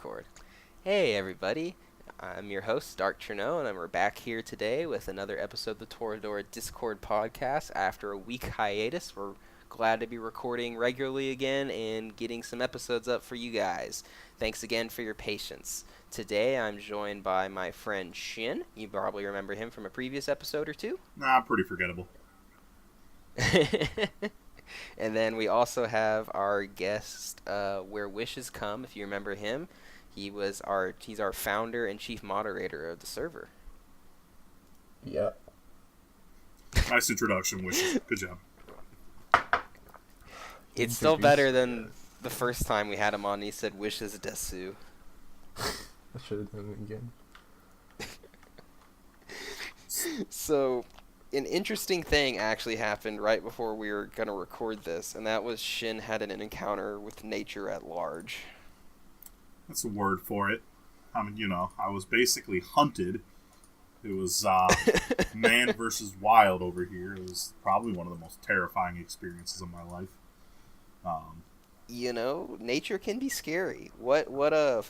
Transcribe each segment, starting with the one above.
Discord. Hey everybody, I'm your host, Trennow, and we're back here today with another episode of the Toradora Discord podcast. After a week hiatus, we're glad to be recording regularly again and getting some episodes up for you guys. Thanks again for your patience. Today I'm joined by my friend Shin. You probably remember him from a previous episode or two. Nah, pretty forgettable. And then we also have our guest, Where Wishes Come, if you remember him. He's our founder and chief moderator of the server. Yep. Nice introduction, Wishes. Good job. It's still better than the first time we had him on and he said Wishes Desu. I should have done it again. So, an interesting thing actually happened right before we were going to record this, and that was Shin had an encounter with nature at large. That's a word for it. I mean, I was basically hunted. It was man versus wild over here. It was probably one of the most terrifying experiences of my life. Nature can be scary. What a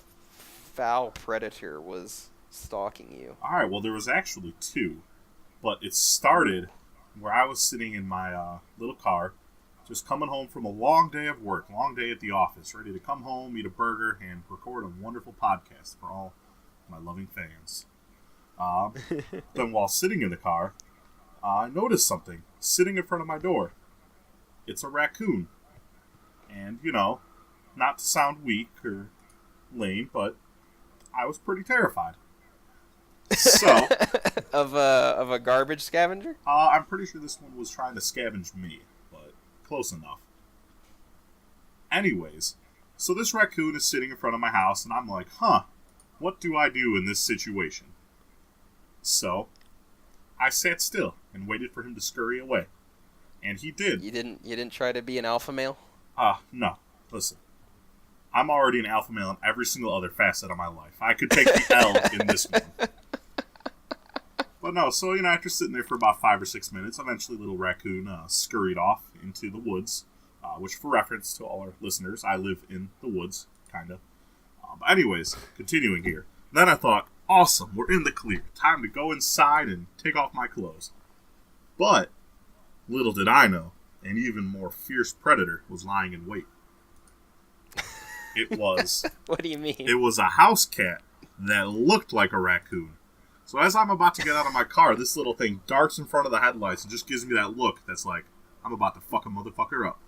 foul predator was stalking you? All right, well, there was actually two. But it started where I was sitting in my little car, just coming home from a long day of work, long day at the office, ready to come home, eat a burger, and record a wonderful podcast for all my loving fans. Then while sitting in the car, I noticed something sitting in front of my door. It's a raccoon. And, not to sound weak or lame, but I was pretty terrified. So, of a garbage scavenger? I'm pretty sure this one was trying to scavenge me, but close enough. Anyways, so this raccoon is sitting in front of my house, and I'm like, what do I do in this situation? So, I sat still and waited for him to scurry away. And he did. You didn't try to be an alpha male? No. Listen. I'm already an alpha male in every single other facet of my life. I could take the L in this one. But no, so, after sitting there for about 5 or 6 minutes, eventually little raccoon scurried off into the woods, which, for reference to all our listeners, I live in the woods, kind of. But anyways, continuing here. Then I thought, awesome, we're in the clear. Time to go inside and take off my clothes. But, little did I know, an even more fierce predator was lying in wait. It was... What do you mean? It was a house cat that looked like a raccoon. So as I'm about to get out of my car, this little thing darts in front of the headlights and just gives me that look that's like, I'm about to fuck a motherfucker up.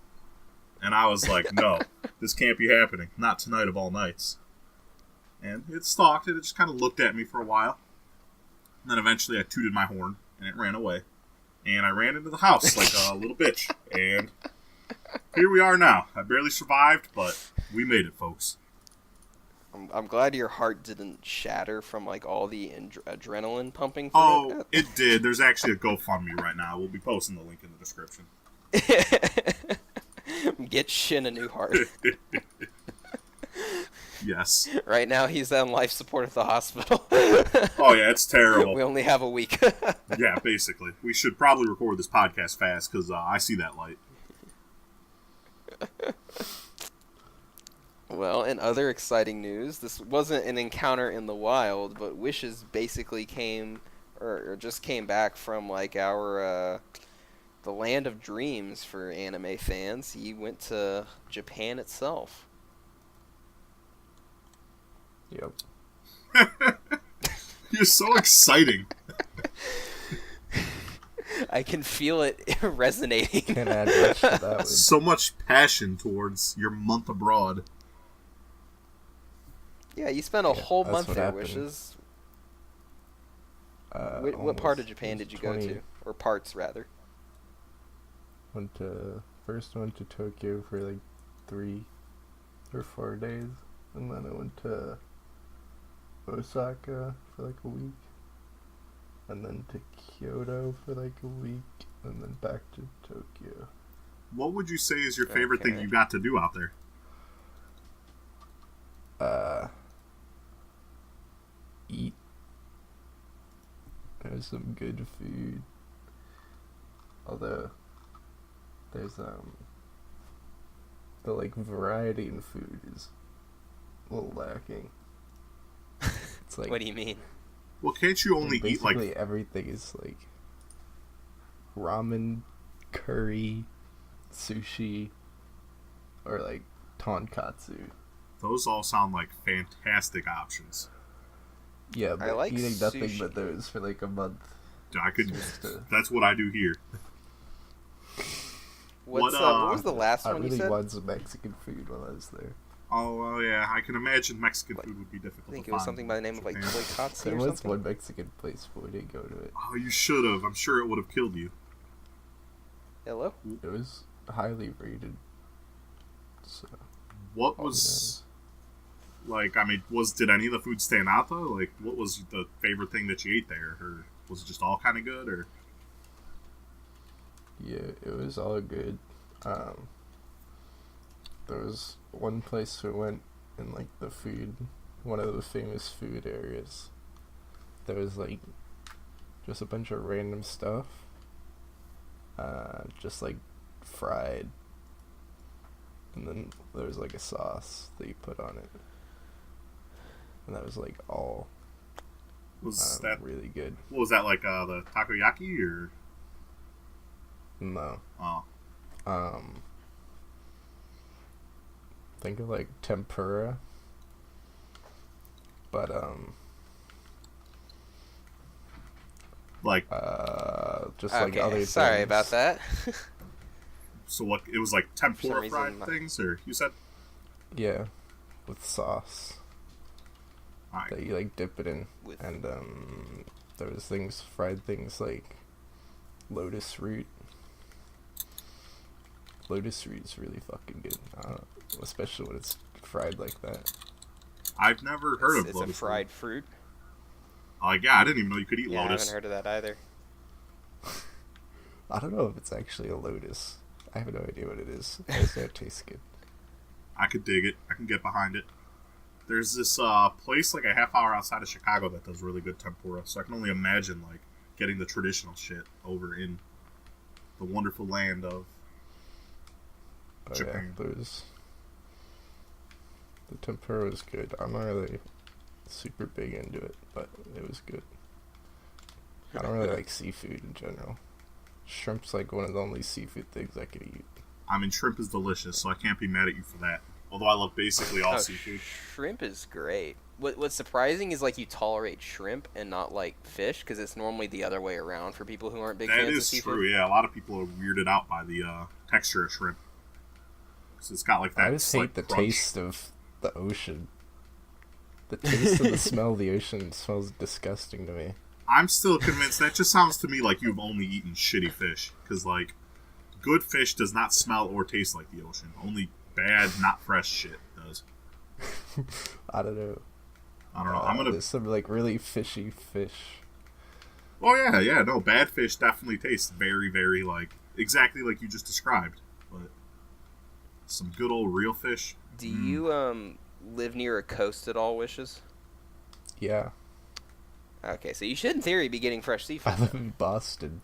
And I was like, no, this can't be happening. Not tonight of all nights. And it stalked it. It just kind of looked at me for a while. And then eventually I tooted my horn and it ran away. And I ran into the house like a little bitch. And here we are now. I barely survived, but we made it, folks. I'm glad your heart didn't shatter from all the adrenaline pumping. It did. There's actually a GoFundMe right now. We'll be posting the link in the description. Get Shin a new heart. Yes. Right now he's on life support at the hospital. Oh yeah, it's terrible. We only have a week. Yeah, basically. We should probably record this podcast fast because I see that light. Well, in other exciting news, this wasn't an encounter in the wild, but Wishes basically came, or just came back from our, the land of dreams for anime fans. He went to Japan itself. Yep. You're so exciting. I can feel it resonating. Can't add much to that one. So much passion towards your month abroad. Yeah, you spent a whole that's month what there, happened. Wishes. What part of Japan did you go to? Or parts, rather? First went to Tokyo for 3 or 4 days, and then I went to Osaka for a week, and then to Kyoto for a week, and then back to Tokyo. What would you say is your favorite thing you got to do out there? Eat. There's some good food. Although, there's the variety in food is a little lacking. It's like What do you mean? Well, can't you only eat basically like... everything is like ramen, curry, sushi, or like tonkatsu. Those all sound like fantastic options. Yeah, I but like eating nothing sushi. but those for like a month. I could. Just to, That's what I do here. What was the last I one you really said? wanted some Mexican food while I was there. Oh, well, yeah. I can imagine Mexican food would be I difficult think to it was find something in by the name of like Japan. toikatsu There or was something. one Mexican place, but we didn't go to it. Oh, you should have. I'm sure it would have killed you. Hello? It was highly rated. So, What was... Like, I mean, did any of the food stand out, though? Like, what was the favorite thing that you ate there? Or was it just all kind of good, or... yeah, it was all good. There was one place we went in like one of the famous food areas. There was like just a bunch of random stuff, just like fried, and then there was like a sauce that you put on it, and that was like all Was that... really good. What was that, like, the takoyaki, or... No, Oh. think of like tempura, but Like, just like Okay, other sorry things. about that. so what... It was like tempura reason, fried things, or... You said... Yeah, with sauce Alright. that you like dip it in, With- and there was fried things like lotus root. Lotus root is really fucking good, especially when it's fried like that. I've never heard of It's a lotus fried fruit. root. Like, yeah, I didn't even know you could eat Yeah, I lotus. haven't heard of that either. I don't know if it's actually a lotus. I have no idea what it is. I just know it tastes good. I could dig it. I can get behind it. There's this place like a half hour outside of Chicago that does really good tempura, so I can only imagine like getting the traditional shit over in the wonderful land of But Japan. yeah, the tempura was good. I'm not really super big into it, but it was good. I don't really like seafood in general. Shrimp's like one of the only seafood things I could eat. I mean, shrimp is delicious, so I can't be mad at you for that. Although I love basically all seafood. Shrimp is great. What's surprising is like you tolerate shrimp and not like fish, because it's normally the other way around for people who aren't big That fans of is seafood. true, yeah. A lot of people are weirded out by the texture of shrimp. So it's got like that I just slight hate the crunch. taste of the ocean. The taste of the smell of the ocean smells disgusting to me. I'm still convinced that just sounds to me like you've only eaten shitty fish. Because, like, good fish does not smell or taste like the ocean. Only bad, not fresh shit does. I don't know. I don't know. I'm gonna... There's some like really fishy fish. Oh, yeah. No, bad fish definitely tastes very, very, like, exactly like you just described. But some good old real fish. Do you live near a coast at all, Wishes? Yeah, Okay, so you should in theory be getting fresh seafood. I live in Boston.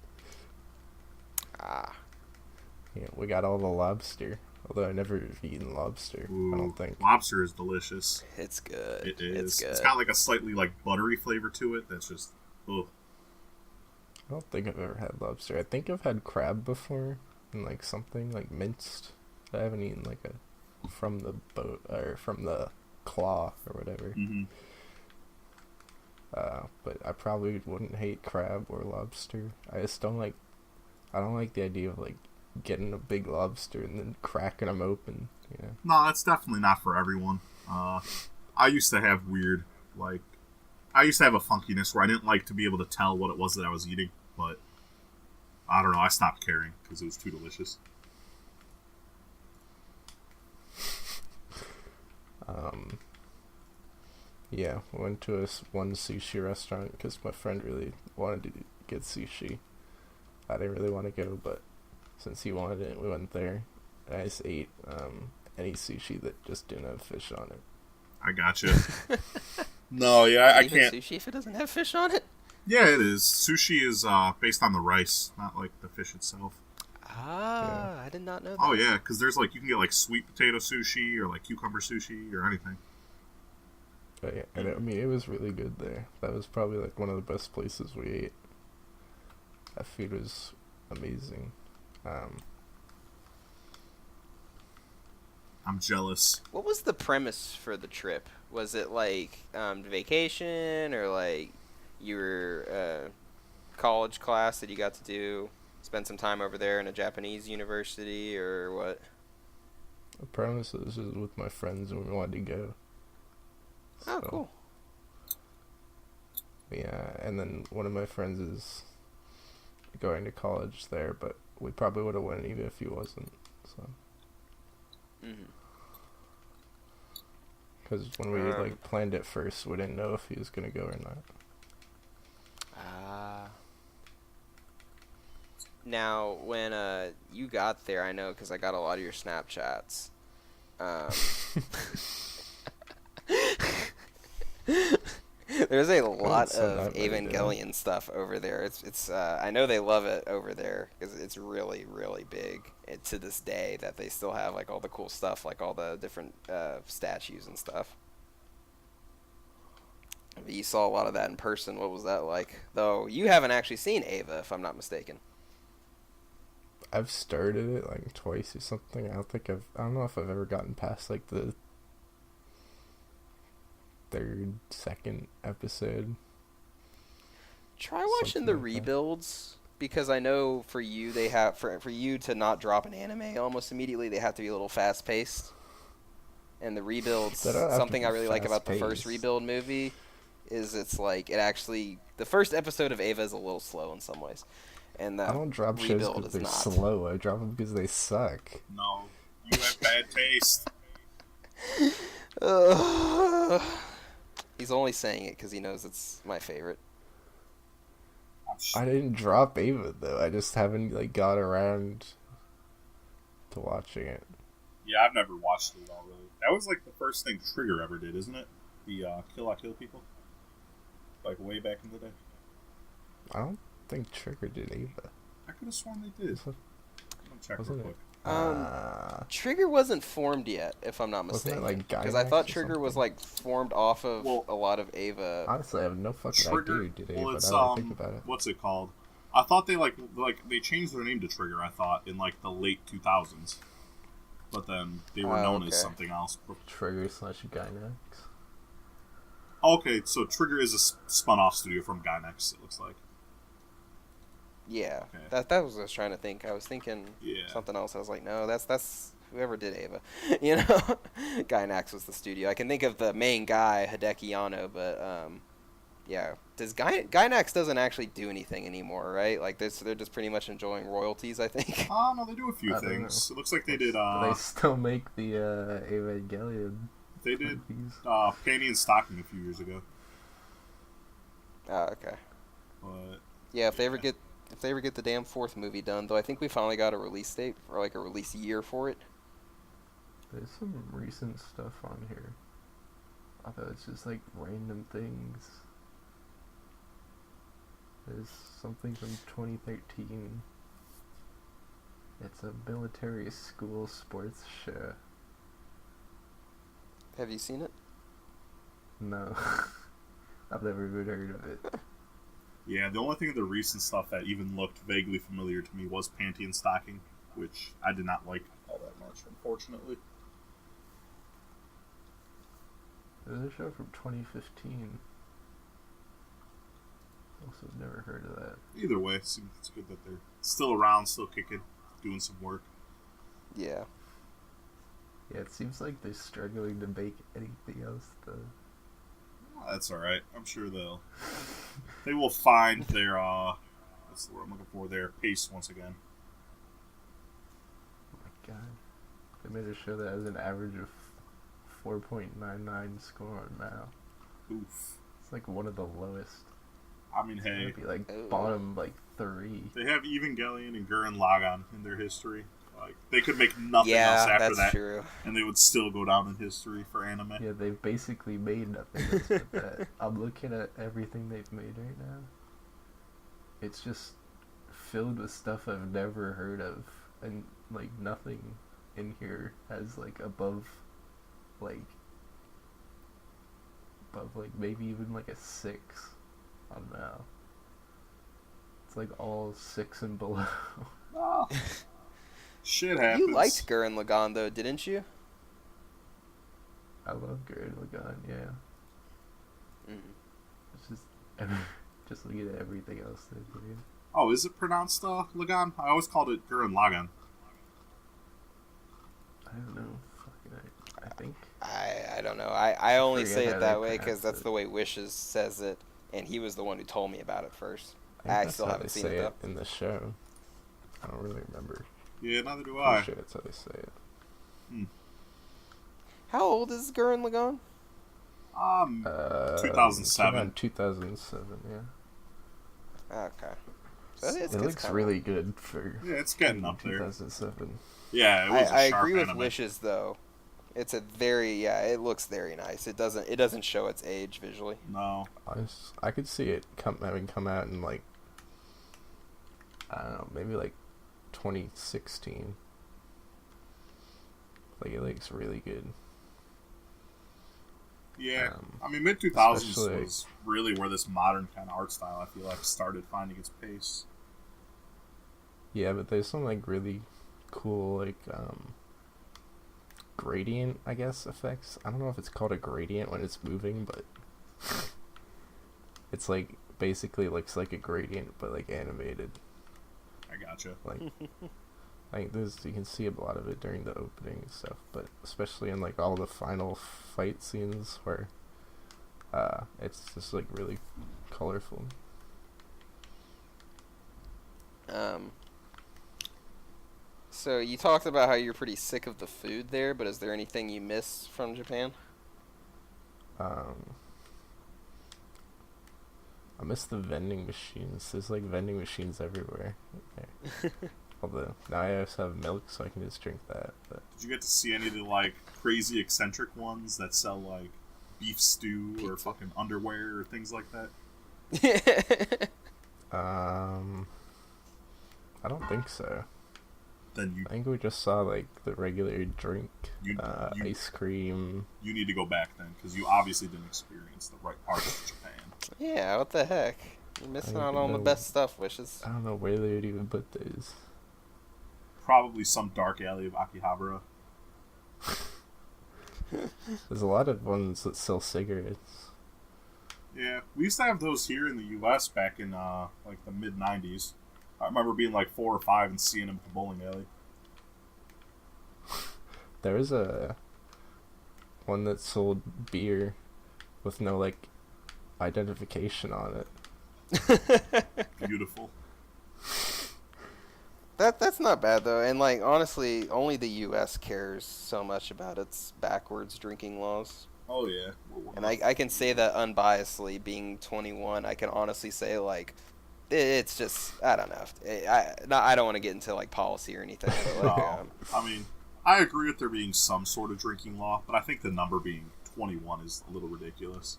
Ah, Yeah, we got all the lobster. Although I never have eaten lobster. Ooh, I don't think. lobster is delicious. it's good. It is. It's good. It's got like a slightly like buttery flavor to it. That's just, ugh. I don't think I've ever had lobster. I think I've had crab before, and like something like minced. I haven't eaten like a from the boat or from the claw or whatever. Mm-hmm. But I probably wouldn't hate crab or lobster. I just don't like. I don't like the idea of like getting a big lobster and then cracking them open. You know. No, that's definitely not for everyone. I used to have weird, like, I used to have a funkiness where I didn't like to be able to tell what it was that I was eating, but I don't know, I stopped caring because it was too delicious. Yeah, we went to one sushi restaurant because my friend really wanted to get sushi. I didn't really want to go, but since he wanted it, we went there. And I just ate any sushi that just didn't have fish on it. I gotcha. No, yeah, I Even can't. sushi if it doesn't have fish on it. Yeah, it is. Sushi is based on the rice, not like the fish itself. Ah, I did not know that. Oh yeah, because there's like you can get like sweet potato sushi or like cucumber sushi or anything. But yeah, and I mean, it was really good there. That was probably like one of the best places we ate. That food was amazing. I'm jealous. What was the premise for the trip? Was it like vacation, or like you were college class that you got to do spend some time over there in a Japanese university, or what? The premise was just with my friends and we wanted to go. Oh, So, cool. yeah, and then one of my friends is going to college there, but we probably would have went even if he wasn't. So, because when we like planned it first, we didn't know if he was gonna go or not. Now, when you got there, I know because I got a lot of your Snapchats. There's a lot of Evangelion stuff over there. It's I know they love it over there because it's really, really big. And to this day, that they still have like all the cool stuff, like all the different statues and stuff. You saw a lot of that in person. What was that like? Though you haven't actually seen Ava, if I'm not mistaken. I've started it like twice or something. I don't know if I've ever gotten past like the second episode. Try watching the rebuilds, because I know for you they have for you to not drop an anime almost immediately, they have to be a little fast paced. And the rebuilds, something I really like about the first rebuild movie is it's like the first episode of Ava is a little slow in some ways. And the I don't drop shows because they're slow. I drop them because they suck. No, you have bad taste. He's only saying it because he knows it's my favorite. I didn't drop Ava though. I just haven't like got around to watching it. Yeah, I've never watched it at all. Really, that was like the first thing Trigger ever did, isn't it? The Kill La Kill people, like way back in the day. I don't think Trigger did Ava. I could have sworn they did. I'm gonna check real quick. Trigger wasn't formed yet, if I'm not mistaken. Because I thought Trigger was like formed off of a lot of Ava. Honestly, I have no fucking idea who did Ava. Well, it's, I don't think about it. What's it called? I thought they like they changed their name to Trigger. I thought in like the late 2000s, but then they were known as something else. Trigger / Gainax. Okay, so Trigger is a spun-off studio from Gainax. It looks like. Yeah, okay. That was what I was trying to think. I was thinking something else. I was like, no, that's whoever did Ava. You know, Gainax was the studio. I can think of the main guy, Hideki Anno, but yeah. Gainax doesn't actually do anything anymore, right? Like they're just pretty much enjoying royalties, I think. Oh no, they do a few things. It looks like they did. They still make the Evangelion. They did Panty and Stocking a few years ago. Oh, okay. But yeah, if they ever get the damn fourth movie done, though, I think we finally got a release date or like a release year for it. There's some recent stuff on here. Although it's just like random things. There's something from 2013. It's a military school sports show. Have you seen it? No. I've never even heard of it. Yeah, the only thing of the recent stuff that even looked vaguely familiar to me was Panty and Stocking, which I did not like all that much, unfortunately. There's a show from 2015. Also never heard of that. Either way, it's good that they're still around, still kicking, doing some work. Yeah. Yeah, it seems like they're struggling to make anything else, though. That's alright. I'm sure they will find their, what's the word I'm looking for, their pace once again. Oh my god. They made a show that has an average of 4.99 score on Mal. Oof. It's like one of the lowest. I mean, hey. It'd be like bottom, like 3. They have Evangelion and Gurren Lagann in their history. Like, they could make nothing else after that. True. And they would still go down in history for anime. Yeah, they've basically made nothing else but that. I'm looking at everything they've made right now. It's just filled with stuff I've never heard of. And, like, nothing in here has, like, above, like, above like maybe even like a 6 on now. It's like all 6 and below. Oh, shit happens. You liked Gurren Lagann though, didn't you? I love Gurren Lagann, yeah. Mm. It's just just looking at everything else they're doing. Oh, is it pronounced Lagann? I always called it Gurren Lagann. I don't know. Fucking I think. I don't know. I only forget say how it they that way because pronounce that's it. the way Wishes says it, and he was the one who told me about it first. I think I that's still how haven't they seen say it though. in the show. I don't really remember. Yeah, neither do I'm I. pretty sure that's how they say it. How old is Gurren Lagann? 2007. Around 2007, yeah. Okay. So it's It looks kinda... really good for Yeah, it's getting up there. 2007. Yeah, it was a I sharp agree with anime. Wishes though. It's a very it looks very nice. It doesn't show its age visually. No. I could see it having come out in like, I don't know, maybe like 2016. Like, it looks really good. Yeah, I mean, mid-2000s especially- was really where this modern kind of art style, I feel like, started finding its pace. Yeah, but there's some like really cool like gradient, I guess, effects. I don't know if it's called a gradient when it's moving, but it's like basically looks like a gradient but like animated. I gotcha. Like there's, you can see a lot of it during the opening and stuff, but especially in like all the final fight scenes where it's just like really colorful. So you talked about how you're pretty sick of the food there, but is there anything you miss from Japan? I miss the vending machines. There's like vending machines everywhere. Okay. Although now I also have milk, so I can just drink that. But Did you get to see any of the, like, crazy eccentric ones that sell, like, beef stew or fucking underwear or things like that? I don't think so. Then I think we just saw like the regular drink, You- ice cream. you need to go back then, because you obviously didn't experience the right part of Japan. Yeah, what the heck? You're missing I out don't on the know. best stuff, Wishes. I don't know where they would even put those. Probably some dark alley of Akihabara. There's a lot of ones that sell cigarettes. Yeah, we used to have those here in the U.S. back in, like, the mid-90s. I remember being, like, 4 or 5 and seeing them at the bowling alley. There was a one that sold beer with no like identification on it. Beautiful. That's not bad though, and like honestly, only the U.S. cares so much about its backwards drinking laws. Oh, yeah. And I can say that unbiasedly, being 21, I can honestly say like, it's just I don't know. I don't want to get into like policy or anything. But, like, No. I mean, I agree with there being some sort of drinking law, but I think the number being 21 is a little ridiculous.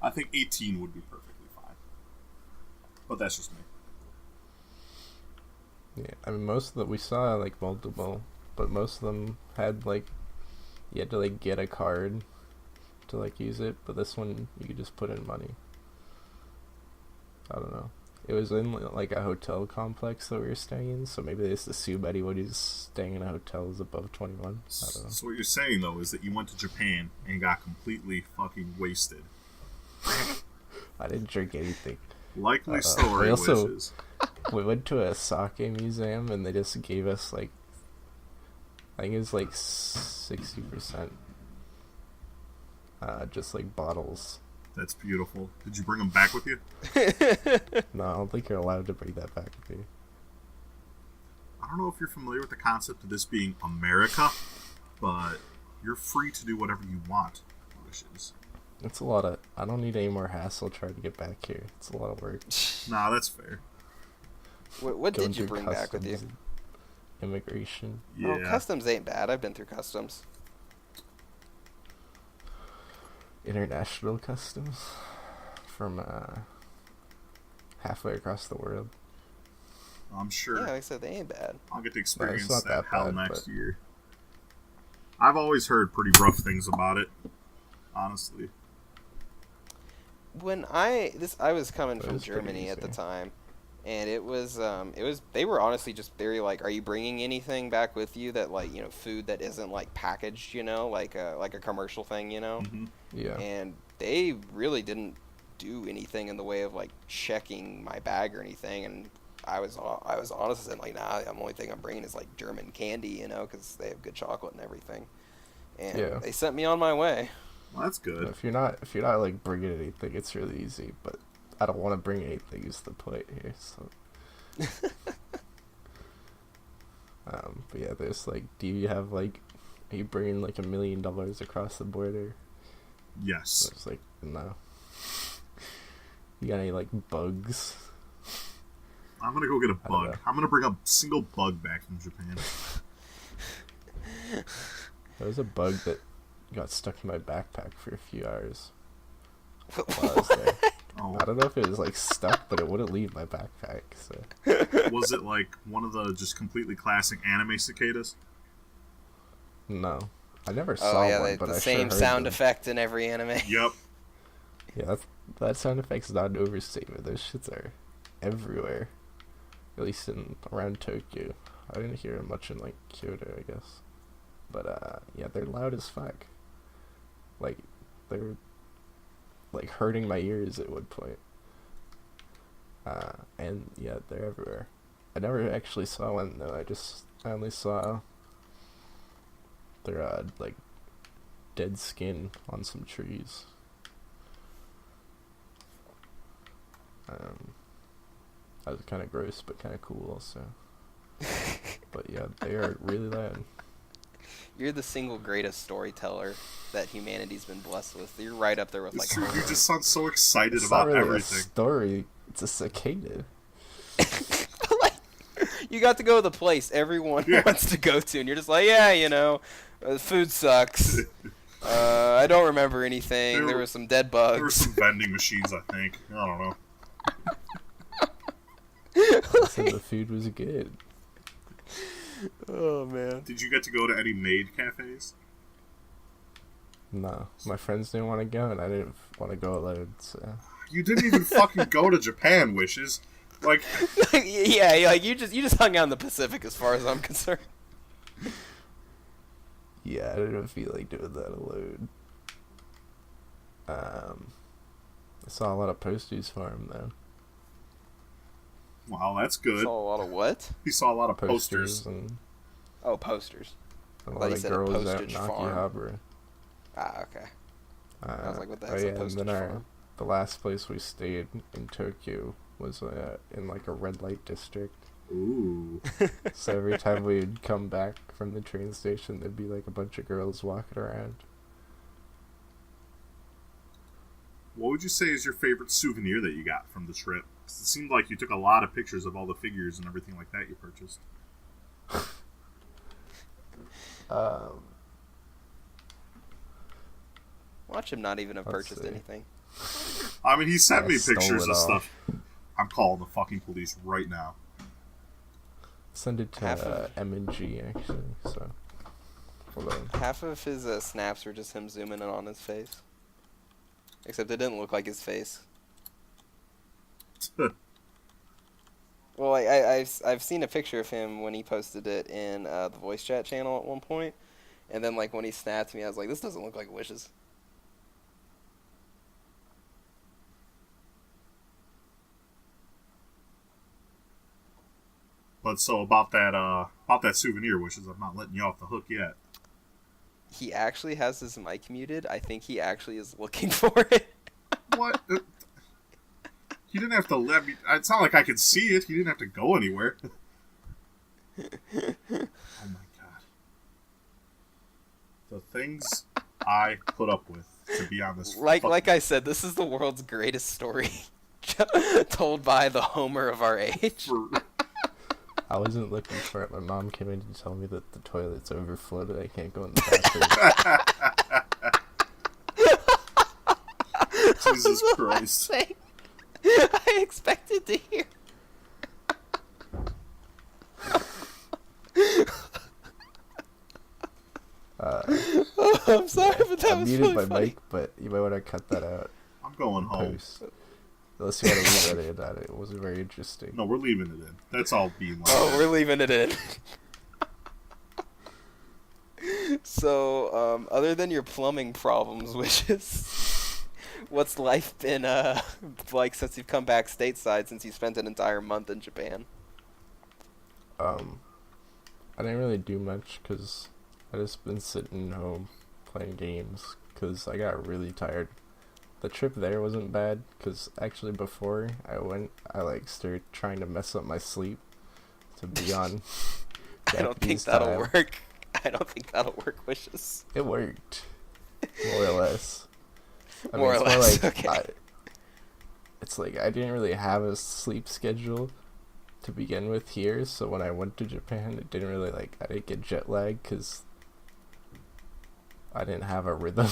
I think 18 would be perfectly fine. But that's just me. Yeah, I mean most of the we saw like multiple, but most of them had like you had to like get a card to like use it, but this one you could just put in money. I don't know. It was in like a hotel complex that we were staying in, so maybe they just assume anyone who's staying in a hotel is above 21. I don't know. So what you're saying, though, is that you went to Japan and got completely fucking wasted. I didn't drink anything. Likely story, we also- Wishes. We went to a sake museum and they just gave us like, I think it was like 60%, just like bottles. That's beautiful. Did you bring them back with you? No, I don't think you're allowed to bring that back with you. I don't know if you're familiar with the concept of this being America, but you're free to do whatever you want, Wishes. It's a lot of. I don't need any more hassle trying to get back here. It's a lot of work. Nah, that's fair. what Going did you through bring back with you? customs and Immigration. Yeah. Oh, customs ain't bad. I've been through customs. International customs from halfway across the world. I'm sure. Yeah, like I said, they ain't bad. I'll get to experience not that that hell bad, next but- year. I've always heard pretty rough things about it, honestly. I was coming It from was pretty Germany at the easy. time, and they were honestly just very like, are you bringing anything back with you that like food that isn't like packaged, like a commercial thing, Hmm. Yeah. and they really didn't do anything in the way of like checking my bag or anything, and I was honest and like, nah, the only thing I'm bringing is like German candy, because they have good chocolate and everything, and Yeah. they sent me on my way. Well, that's good. If you're not like bringing anything, it's really easy. But I don't want to bring anything. Is the point here? So. But yeah, there's like, do you have like, are you bringing like $1 million across the border? Yes. It's like, no. You got any like bugs? I'm gonna go get a I don't bug. know. I'm gonna bring a single bug back from Japan. There was a bug that got stuck in my backpack for a few hours while I was there. Oh, I don't know if it was like stuck, but it wouldn't leave my backpack. So was it like one of the just completely classic anime cicadas? no, I never Oh saw yeah, one, but the I same sure heard sound them. effect in every anime. Yep. Yeah, that sound effect's not an overstatement. Those shits are everywhere. At least in around Tokyo. I didn't hear it much in like Kyoto, I guess. But yeah, they're loud as fuck. Like they're like hurting my ears at one point. And yeah, they're everywhere. I never actually saw one though. I only saw their like dead skin on some trees. That was kind of gross, but kind of cool also. But yeah, they are really loud. You're the single greatest storyteller that humanity's been blessed with. You're right up there with like You Homer. just sound so excited It's not about really a everything. story. It's a cicada. Like, you got to go to the place everyone Yeah. wants to go to, and you're just like, yeah, food sucks. I don't remember anything. There were some dead There were bugs. some vending machines, I think. I don't know. So the food was good. Oh man. Did you get to go to any maid cafes? No, my friends didn't want to go, and I didn't want to go alone. So You didn't even fucking go to Japan, Wishes. Like, Yeah, like you just hung out in the Pacific, as far as I'm concerned. yeah, I didn't feel like doing that alone. I saw a lot of posters for him though. wow, that's good. Saw a lot of what? You saw a lot of Posters posters. and Oh, posters. a thought lot you of said a girls out in postage farm. Akihabara. Ah, okay. I was like, what the Oh heck's a yeah, and postage then farm? the last place we stayed in Tokyo was in like a red light district. Ooh. So every time we'd come back from the train station, there'd be like a bunch of girls walking around. What would you say is your favorite souvenir that you got from the trip? 'Cause it seemed like you took a lot of pictures of all the figures and everything like that you purchased. Watch him not even have Let's purchased see. anything. I mean, he sent I me stole pictures it of all. stuff. I'm calling the fucking police right now. Send it Half to of- M&G actually. So hold on. Half of his snaps were just him zooming in on his face. Except it didn't look like his face. Well, I've seen a picture of him when he posted it in the voice chat channel at one point, and then like when he snapped me, I was like, this doesn't look like Wishes. But so about that souvenir, Wishes, I'm not letting you off the hook yet. He actually has his mic muted. I think he actually is looking for it. What? You didn't have to let me. It's not like I could see it. You didn't have to go anywhere. Oh my god. The things I put up with to be on this. Like I said, this is the world's greatest story, told by the Homer of our age. I wasn't looking for it. My mom came in to tell me that the toilet's overflowed and I can't go in the bathroom. Jesus Christ. I expected to hear. I'm sorry, but that I was muted really my funny. mic, but you might want to cut that out. I'm going home. post. Unless you want to leave it in that. It wasn't very interesting. No, we're leaving it in. That's all being like Oh, that. we're leaving it in. So, other than your plumbing problems, what's life been like since you've come back stateside? Since you spent an entire month in Japan? I didn't really do much because I just been sitting home playing games because I got really tired. The trip there wasn't bad because actually before I went, I like started trying to mess up my sleep to be on. I don't think Japanese that'll time. work. I don't think that'll work, Wishes. It worked, more or less. More or it's less, like okay. it's like I didn't really have a sleep schedule to begin with here, so when I went to Japan, it didn't really I didn't get jet lag because I didn't have a rhythm.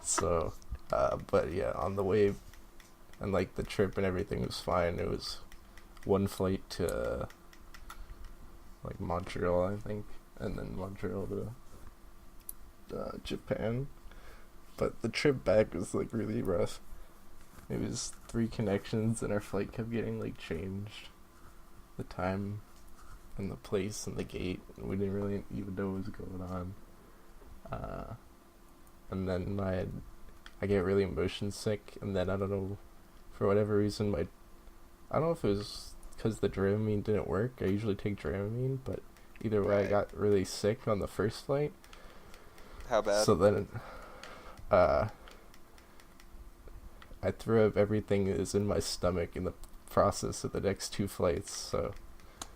So, but yeah, on the way, and the trip and everything was fine. It was one flight to Montreal, I think, and then Montreal to Japan. But the trip back was really rough. It was 3 connections, and our flight kept getting changed, the time, and the place, and the gate. And we didn't really even know what was going on. And then I get really motion sick, and then I don't know, for whatever reason, I don't know if it was because the Dramamine didn't work. I usually take Dramamine, but either way, I got really sick on the first flight. How bad? So then, I threw up everything that is in my stomach in the process of the next 2 flights.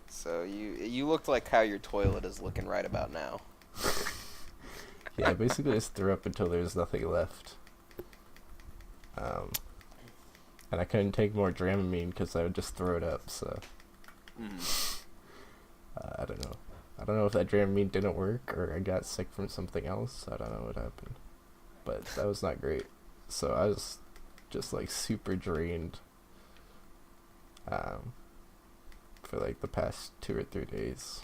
So you looked like how your toilet is looking right about now. Yeah, I basically just threw up until there was nothing left. And I couldn't take more Dramamine because I would just throw it up, so... I don't know. I don't know if that Dramamine didn't work or I got sick from something else. I don't know what happened. But that was not great. So I was just super drained for the past 2 or 3 days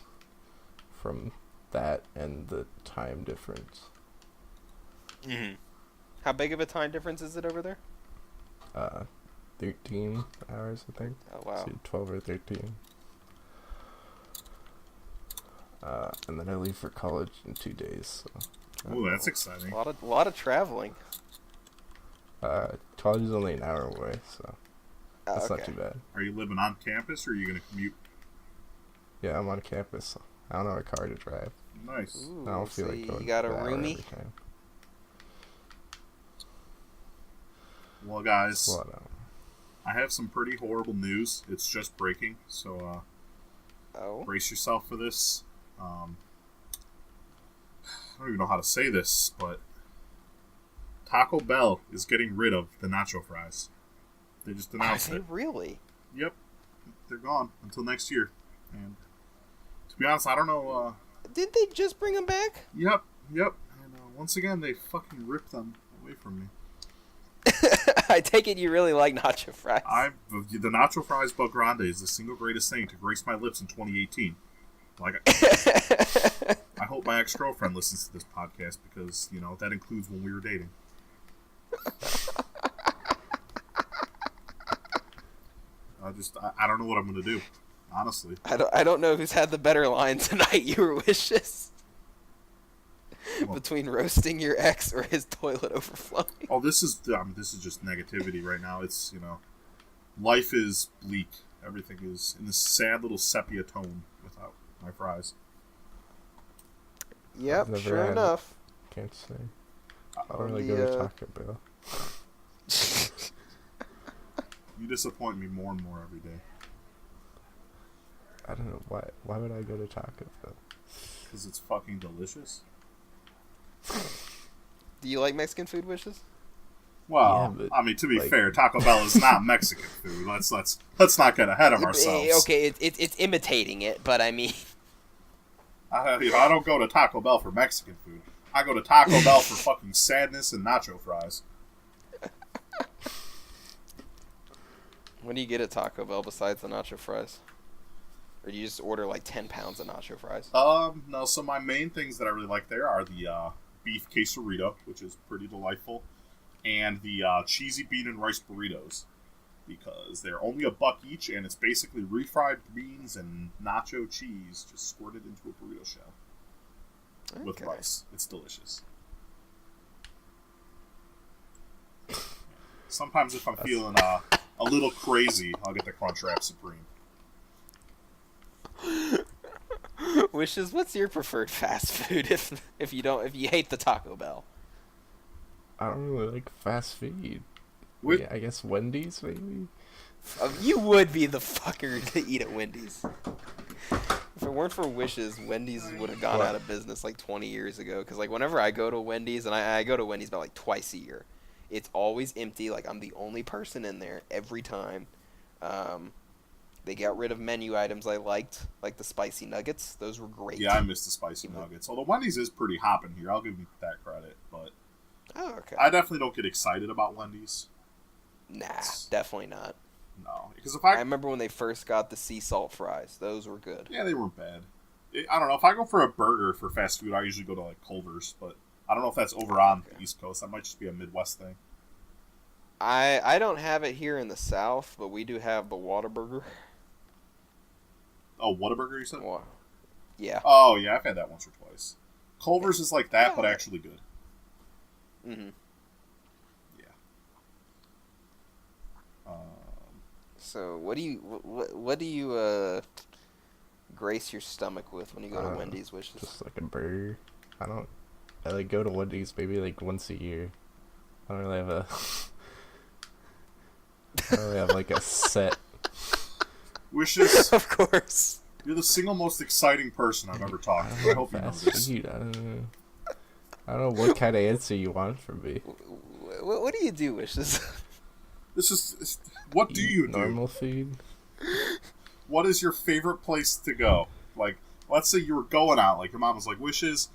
from that and the time difference. How big of a time difference is it over there? 13 hours, I think. Oh, wow. So 12 or 13. And then I leave for college in 2 days. So Oh, that's exciting. A lot of traveling. college is only an hour away, so that's not Okay. too bad. Are you living on campus or are you going to commute? Yeah, I'm on campus. I don't have a car to drive. Nice. Ooh, I don't feel so like going you got a that hour roomie? every time. Well, guys, Well, no. I have some pretty horrible news. It's just breaking, so Oh. brace yourself for this. I don't even know how to say this, but Taco Bell is getting rid of the nacho fries. They just Are announced they it. really? Yep, they're gone until next year. And to be honest, I don't know. Did they just bring them back? Yep. And once again, they fucking ripped them away from me. I take it you really like nacho fries. The nacho fries Bel Grande is the single greatest thing to grace my lips in 2018. I hope my ex-girlfriend listens to this podcast because, that includes when we were dating. I don't know what I'm going to do, honestly. I don't know who's had the better line tonight, you or Wishes. Well, Between roasting your ex or his toilet overflowing. oh, this is just negativity right now. It's, life is bleak. Everything is in this sad little sepia tone without my fries. Yep, Never sure had- enough. Can't say. I On don't really the, go to Taco Bell. You disappoint me more and more every day. I don't know why. Why would I go to Taco Bell? Because it's fucking delicious. Do you like Mexican food, Wishes? Well, Yeah, but, I mean, to be like- fair, Taco Bell is not Mexican food. Let's not get ahead of ourselves. Okay, it's imitating it, but I mean... I don't go to Taco Bell for Mexican food. I go to Taco Bell for fucking sadness and nacho fries. What do you get at Taco Bell besides the nacho fries? Or do you just order 10 pounds of nacho fries? No, so my main things that I really like there are the beef quesarito, which is pretty delightful. and the cheesy bean and rice burritos, because they're only $1 each, and it's basically refried beans and nacho cheese just squirted into a burrito shell with rice. It's delicious. Sometimes if I'm feeling a little crazy, I'll get the Crunchwrap Supreme. Wishes, what's your preferred fast food if you hate the Taco Bell? I don't really like fast food. Yeah, I guess Wendy's maybe. You would be the fucker to eat at Wendy's. If it weren't for Wishes, Wendy's would have gone out of business like 20 years ago. Because like whenever I go to Wendy's, and I go to Wendy's about like twice a year, it's always empty. Like I'm the only person in there every time. They got rid of menu items I liked, like the spicy nuggets. Those were great. Yeah, I miss the spicy nuggets. Although Wendy's is pretty hopping here, I'll give you that credit. But okay. I definitely don't get excited about Wendy's. Nah, definitely not. No, because I remember when they first got the sea salt fries; those were good. Yeah, they weren't bad. I don't know, if I go for a burger for fast food, I usually go to like Culver's, but I don't know if that's over on the East Coast. That might just be a Midwest thing. I don't have it here in the South, but we do have the Whataburger. Oh, Whataburger, you said? Yeah. Oh, yeah, I've had that once or twice. Culver's is like that, but actually good. Mm-hmm. Yeah. So, what do you grace your stomach with when you go to Wendy's, Wishes? Just like a burger. I like go to Wendy's maybe like once a year. I don't really have like a set. Wishes. Of course. You're the single most exciting person I've ever talked to. I hope you know this. I don't know what kind of answer you want from me. What do you do, Wishes? What do you do? Normal food. What is your favorite place to go? Like, let's say you were going out. Like, your mom was like, Wishes,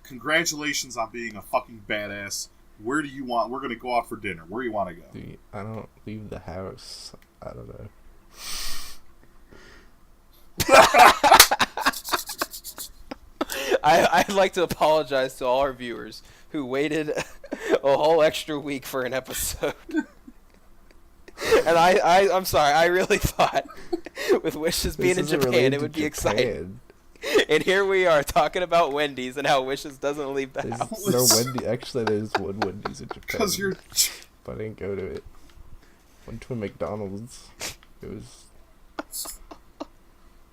congratulations on being a fucking badass. Where do you want? We're going to go out for dinner. Where do you want to go? I don't leave the house. I don't know. I'd like to apologize to all our viewers who waited a whole extra week for an episode. And I'm sorry, I really thought with Wishes being in Japan it would be exciting. And here we are talking about Wendy's and how Wishes doesn't leave the house. No Wendy's. Actually, there's one Wendy's in Japan. But I didn't go to it. Went to a McDonald's. It was...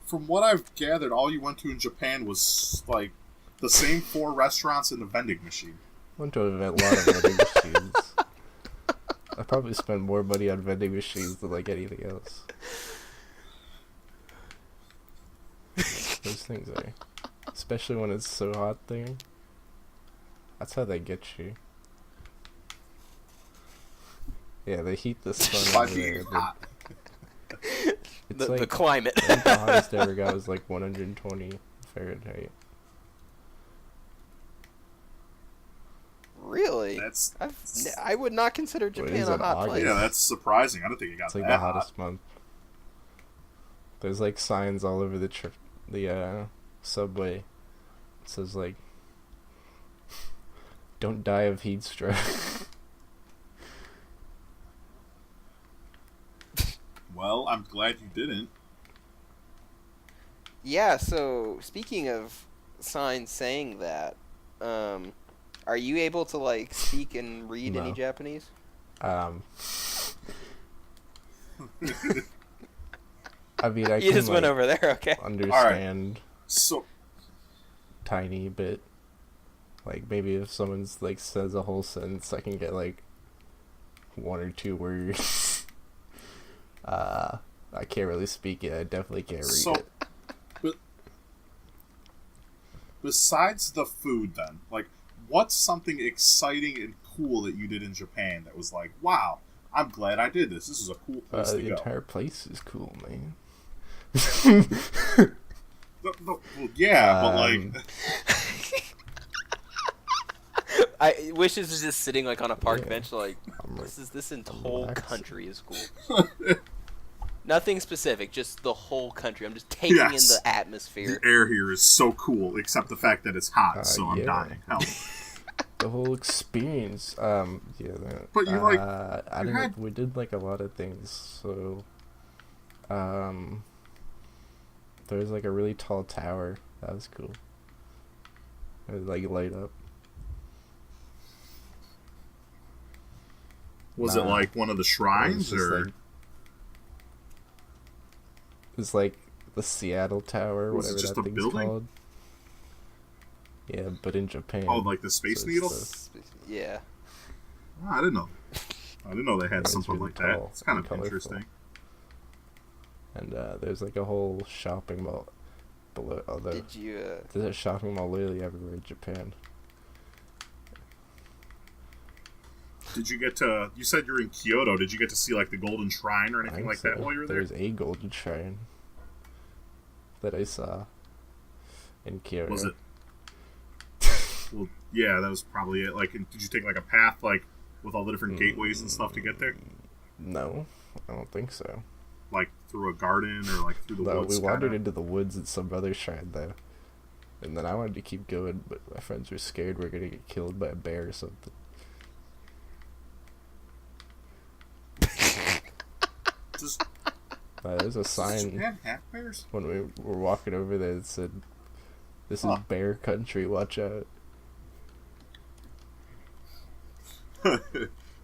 From what I've gathered, all you went to in Japan was, like, the same 4 restaurants and the vending machine. Went to a lot of vending machines. I probably spent more money on vending machines than, like, anything else. Those things are... Especially when it's so hot there. That's how they get you. Yeah, they heat the sun over there. Hot. The climate. I think the hottest I ever got was like 120 Fahrenheit. Really? I would not consider Japan a hot place. Yeah, that's surprising. I don't think it got it's like that the hottest hot. month. There's like signs all over the subway. It says like, "Don't die of heat stroke." Well, I'm glad you didn't. Yeah, so speaking of signs saying that, are you able to like speak and read any Japanese? I mean, I you can, just went over there, okay? Understand so tiny bit. Like maybe if someone's like says a whole sentence, I can get like 1 or 2 words. I can't really speak it. I definitely can't read it. But besides the food, then, like, what's something exciting and cool that you did in Japan that was like, wow, I'm glad I did this. This is a cool place to go. The entire place is cool, man. Well, yeah, but like... Wishes is just sitting like on a park bench, like this whole country is cool. Nothing specific, just the whole country. I'm just taking in the atmosphere. The air here is so cool, except the fact that it's hot, so I'm dying. the whole experience. Yeah. But you like I you don't know. had We did like a lot of things. So, um, there was like a really tall tower. That was cool. It would like light up. was it Nah, like one of the it was shrines just or like it was like the Seattle Tower, was it whatever just that a thing's building? called. Yeah, but in Oh, Japan. like the Space So it's Needle? the Yeah. Oh, I didn't know. I didn't know they had yeah, it's something really like that. tall It's kind and of colorful. interesting. And there's like a whole shopping mall below. Although Did you? there's a shopping mall literally everywhere in Japan. Did you get to? You said you're in Kyoto. Did you get to see like the Golden Shrine or I anything think like that so. while you were there? There's a golden shrine that I saw in Kyoto. Was it? Well, yeah, that was probably it. Like, did you take like a path like with all the different gateways and stuff to get there? No, I don't think so. Like through a garden or like through the No, woods? we wandered Kinda? into the woods at some other shrine though. And then I wanted to keep going, but my friends were scared we are gonna get killed by a bear or something. Just There's a does sign Japan have bears? when we were walking over there that said, "This is Huh. bear country. Watch out."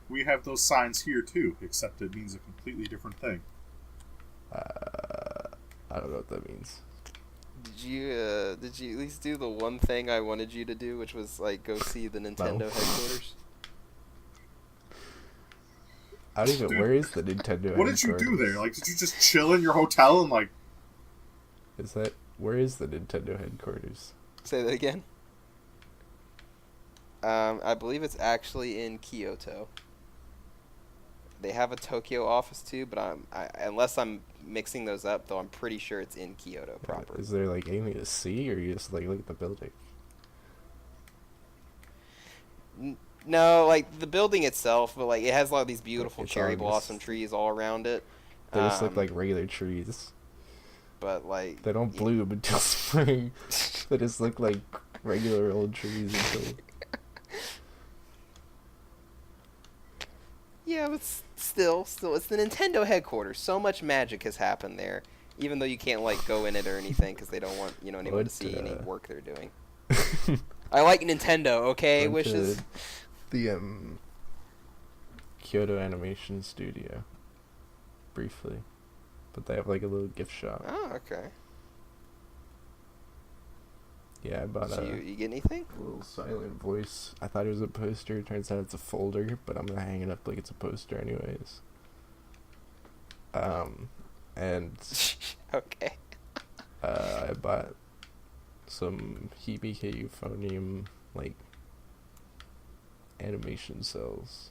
We have those signs here too, except it means a completely different thing. I don't know what that means. Did you at least do the one thing I wanted you to do, which was like go see the Nintendo No. headquarters? I don't even. Dude, Where is the Nintendo? What did you do headquarters? there? Like, did you just chill in your hotel and like? Is that where is the Nintendo headquarters? Say that again. I believe it's actually in Kyoto. They have a Tokyo office too, but unless I'm mixing those up, though, I'm pretty sure it's in Kyoto proper. Is there like anything to see, or you just like look at the building? No, like the building itself, but like it has a lot of these beautiful It's cherry all blossom just- trees all around it. They just look Um, like regular trees. But like They don't bloom until spring. They just look like regular old trees until. Yeah, but still, it's the Nintendo headquarters. So much magic has happened there, even though you can't like go in it or anything because they don't want anyone to What, see any work they're doing. I like Nintendo. Okay, Went to wishes. the Kyoto Animation Studio. Briefly, but they have like a little gift shop. Oh, okay. Yeah, I bought So a you get anything? little silent voice. I thought it was a poster. Turns out it's a folder, but I'm gonna hang it up like it's a poster anyways. And Okay. I bought some Hibike euphonium like animation cells.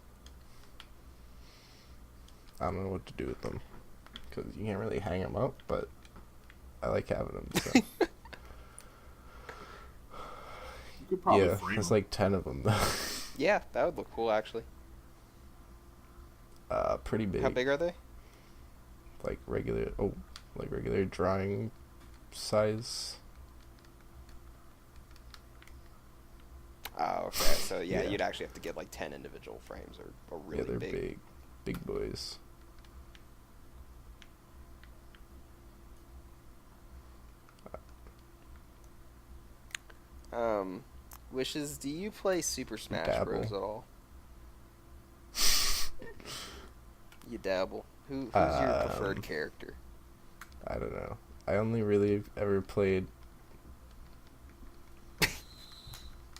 I don't know what to do with them because you can't really hang them up, but I like having them. So. You could probably Yeah, frame there's them. like 10 of them though. Yeah, that would look cool actually. Pretty big. How big are they? Like regular drawing size. Oh, okay. So yeah, Yeah. you'd actually have to get like 10 individual frames or really Yeah, they're big. big boys. Wishes, do you play Super Smash Dabble. Bros. At all? You dabble. Who's your preferred character? I don't know. I only really ever played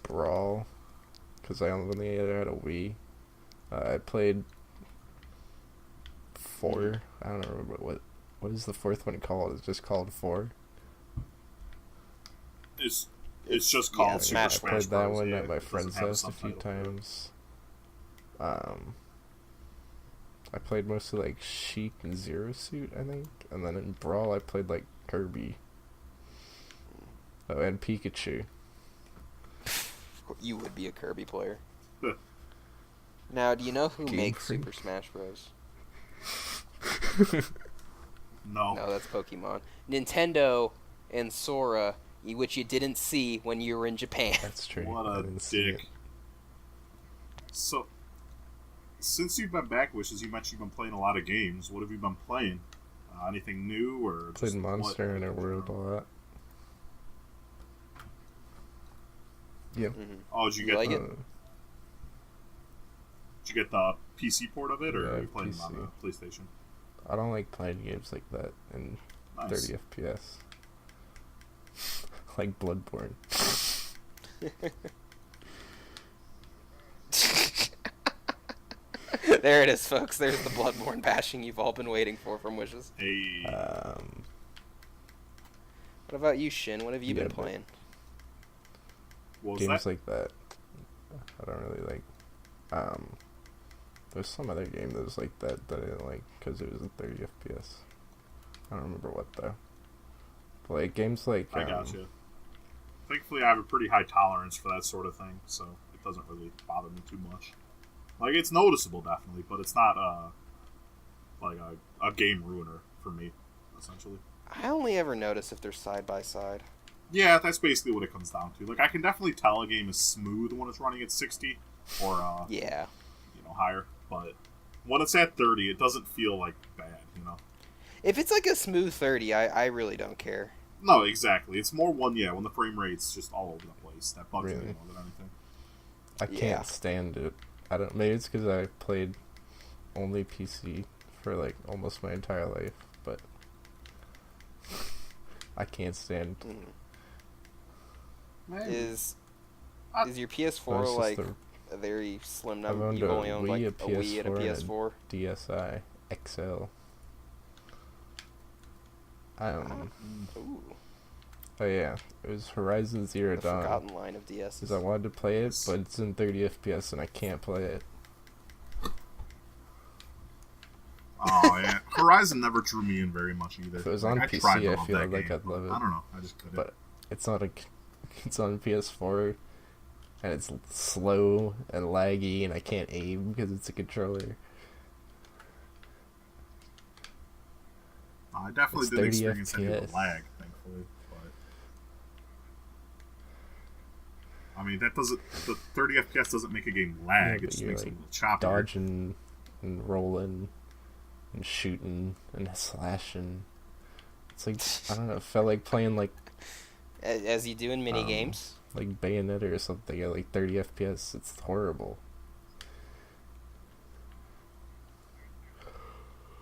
Brawl because I only ever had a Wii. I played 4. I don't remember what is the fourth one called. It's just called 4. It's just called yeah, Super I Smash played that Bros. one Yeah, at my it doesn't friend's have house a few subtitle for it. times. I played mostly like Sheik and Zero Suit, I think, and then in Brawl I played like Kirby. Oh, and Pikachu. You would be a Kirby player. Now, do you know who Game makes Freak. Super Smash Bros? No. No, that's Pokemon. Nintendo and Sora, which you didn't see when you were in Japan. That's true. What I a didn't see dick. it. So, since you've been back, Wishes, you mentioned you've been playing a lot of games. What have you been playing? Anything new or Played just Monster Hunter World a lot. Yep. Mm-hmm. Oh, did you get the PC port of it, or are you playing it on the PlayStation? I don't like playing games like that in 30 FPS. Like Bloodborne. There it is, folks. There's the Bloodborne bashing you've all been waiting for from Wishes. Hey. What about you, Shin? What have you been playing? Games like that, I don't really like. There's some other game that was like that I didn't like because it was in 30 FPS. I don't remember what though. But like games like. I gotcha. Thankfully, I have a pretty high tolerance for that sort of thing, so it doesn't really bother me too much. Like, it's noticeable, definitely, but it's not like a game ruiner for me, essentially. I only ever notice if they're side by side. Yeah, that's basically what it comes down to. Like, I can definitely tell a game is smooth when it's running at 60 or yeah, higher, but when it's at 30, it doesn't feel like bad, If it's like a smooth 30, I really don't care. No, exactly. It's more when the frame rate's just all over the place. That bugs me more than anything. I can't stand it. I don't. Maybe it's because I played only PC for like almost my entire life, but I can't stand. Is your PS4 like a very slim number? You only own like a Wii and a PS4. DSi XL. Ooh. Oh yeah, it was Horizon Zero Dawn. The forgotten line of DS. Because I wanted to play it, but it's in 30 FPS and I can't play it. Oh yeah, Horizon never drew me in very much either. If it was on PC, I feel like I'd love it. I don't know, I just couldn't. But it's not it's on PS4, and it's slow and laggy, and I can't aim because it's a controller. I definitely didn't experience any of the lag, thankfully. But I mean, the 30 FPS doesn't make a game lag. It just makes it a little choppier. Dodging and rolling and shooting and slashing. It's like, I don't know, it felt like playing like as you do in mini games, like Bayonetta or something at like 30 FPS. It's horrible.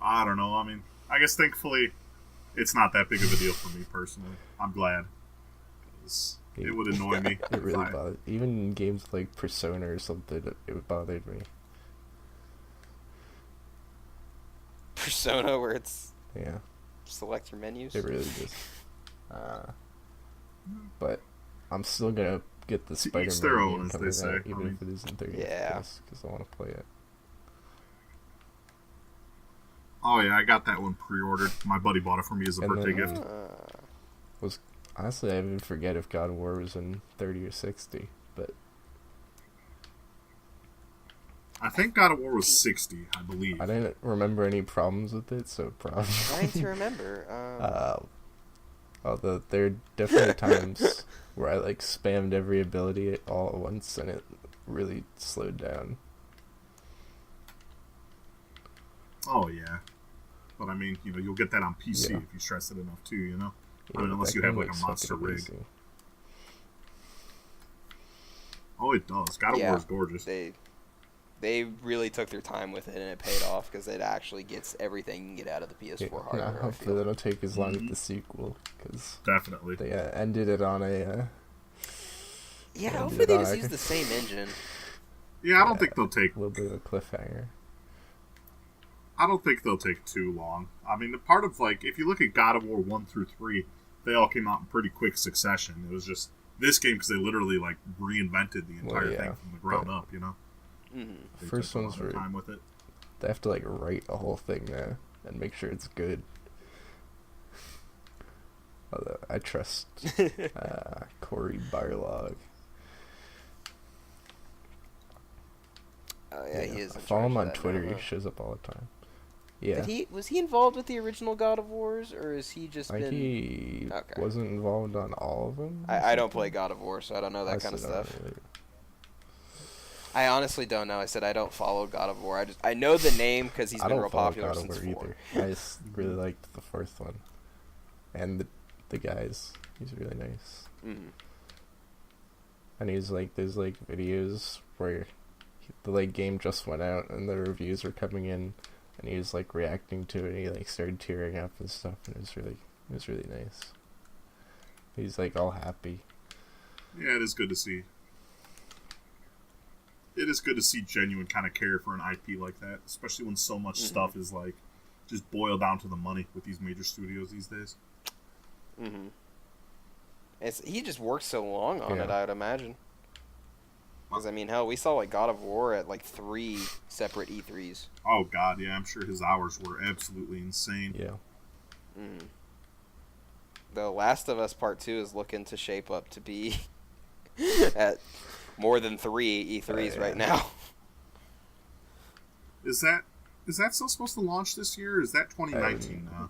I don't know. I mean, I guess thankfully it's not that big of a deal for me personally. I'm glad. It would annoy me. It really bothered. Even in games like Persona or something, it bothered me. Persona, where it's select your menus. It really does. But I'm still gonna get the Spider-Man game coming out, even if it isn't 30 FPS, because I want to play it. Oh yeah, I got that one pre-ordered. My buddy bought it for me as a birthday gift. Honestly, I even forget if God of War was in 30 or 60, but I think God of War was 60, I believe. I didn't remember any problems with it, so probably. Trying to remember. Although there are definitely times where I like spammed every ability all at once, and it really slowed down. Oh yeah, but I mean, you'll get that on PC if you stress it enough too, Yeah, I mean, unless you have like a monster rig. Oh, it does. God of War is gorgeous. They really took their time with it, and it paid off because it actually gets everything you can get out of the PS4 hardware. Hopefully, that'll take as long as the sequel, because definitely they ended it on a. Hopefully they just use the same engine. Yeah, I don't think they'll take a little bit of a cliffhanger. I don't think they'll take too long. I mean, the part of if you look at God of War 1 through 3, they all came out in pretty quick succession. It was just this game because they literally reinvented the entire thing from the ground up. Mm-hmm. First one's were time with it. They have to write a whole thing now and make sure it's good. Although I trust Cory Barlog. Oh yeah, he is. I follow him on Twitter. He shows up all the time. Yeah. Was he involved with the original God of Wars, or is he just been? He wasn't involved on all of them. I don't play God of War, so I don't know that kind of stuff. I honestly don't know. I said I don't follow God of War. I know the name because he's I been don't real follow popular God of since War 4. either. I just really liked the first one, and the guys. He's really nice. Mm. And he's like, there's like videos where the like game just went out and the reviews were coming in, and he was like reacting to it. And he like started tearing up and stuff, and it was really nice. He's like all happy. Yeah, it is good to see. It is good to see genuine kind of care for an IP like that, especially when so much stuff is like just boiled down to the money with these major studios these days. Mm-hmm. He just worked so long on it, I would imagine. Because, I mean, hell, we saw, like, God of War at, like, 3 separate E3s. Oh, God, yeah, I'm sure his hours were absolutely insane. Yeah. Mm. The Last of Us Part 2 is looking to shape up to be at more than 3 E3s right now. Is that still supposed to launch this year, or is that 2019 now?